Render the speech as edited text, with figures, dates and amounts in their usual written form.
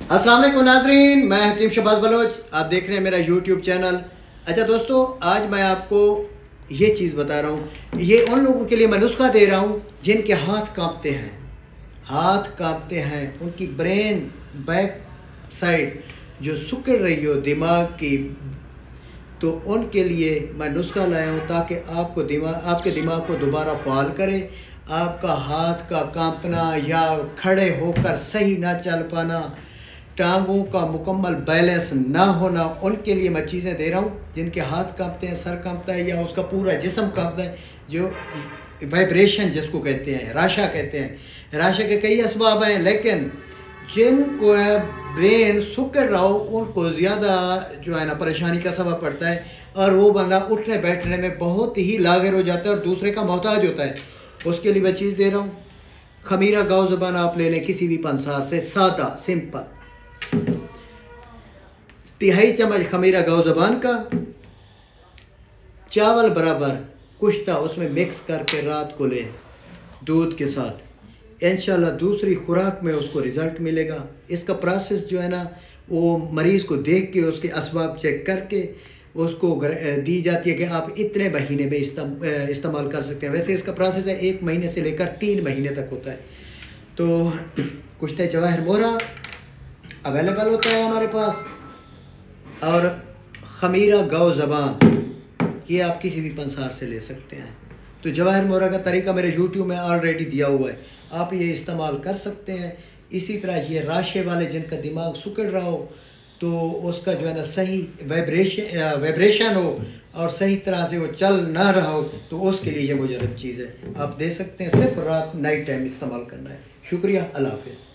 अस्सलाम वालेकुम नाजरीन, मैं हकीम शहबाज बलोच, आप देख रहे हैं मेरा यूट्यूब चैनल। अच्छा दोस्तों, आज मैं आपको ये चीज़ बता रहा हूँ। ये उन लोगों के लिए मैं नुस्खा दे रहा हूँ जिनके हाथ कांपते हैं, उनकी ब्रेन बैक साइड जो सुकड़ रही हो दिमाग की, तो उनके लिए मैं नुस्खा लाया हूँ ताकि आपके दिमाग को दोबारा फ़ाल करे। आपका हाथ का कांपना या खड़े होकर सही ना चल पाना, टांगों का मुकम्मल बैलेंस ना होना, उनके लिए मैं चीज़ें दे रहा हूँ। जिनके हाथ कांपते हैं, सर कांपता है या उसका पूरा जिस्म कांपता है, जो वाइब्रेशन जिसको कहते हैं, राशा कहते हैं। राशा के कई असबाब हैं, लेकिन जिनको है ब्रेन सुकड़ रहा हो उनको ज़्यादा जो है ना परेशानी का सबब पड़ता है, और वो बंदा उठने बैठने में बहुत ही लागिर हो जाता है और दूसरे का मोहताज होता है। उसके लिए मैं चीज़ दे रहा हूँ। खमीरा गाँव ज़बान आप ले लें किसी भी पंसार से, सादा सिंपल। 3/2 चम्मच खमीरा गाँव ज़बान का, चावल बराबर कुश्ता उसमें मिक्स करके रात को लें दूध के साथ। इंशाल्लाह दूसरी खुराक में उसको रिज़ल्ट मिलेगा। इसका प्रोसेस जो है ना, वो मरीज़ को देख के उसके असबाब चेक करके उसको दी जाती है कि आप इतने महीने में इस्तेमाल कर सकते हैं। वैसे इसका प्रोसेस है 1 महीने से लेकर 3 महीने तक होता है। तो कुश्ते जवाहिर मोहरा अवेलेबल होता है हमारे पास, और खमीरा गाँव ज़बान ये आप किसी भी पंसार से ले सकते हैं। तो जवाहिर मोहरा का तरीका मेरे यूट्यूब में ऑलरेडी दिया हुआ है, आप ये इस्तेमाल कर सकते हैं। इसी तरह ये राशे वाले जिनका दिमाग सुकड़ रहा हो, तो उसका जो है ना सही वाइब्रेशन हो और सही तरह से वो चल ना रहा हो, तो उसके लिए ये मुजरब चीज़ है, आप दे सकते हैं। सिर्फ रात नाइट टाइम इस्तेमाल करना है। शुक्रिया, अल्लाह हाफ़िज़।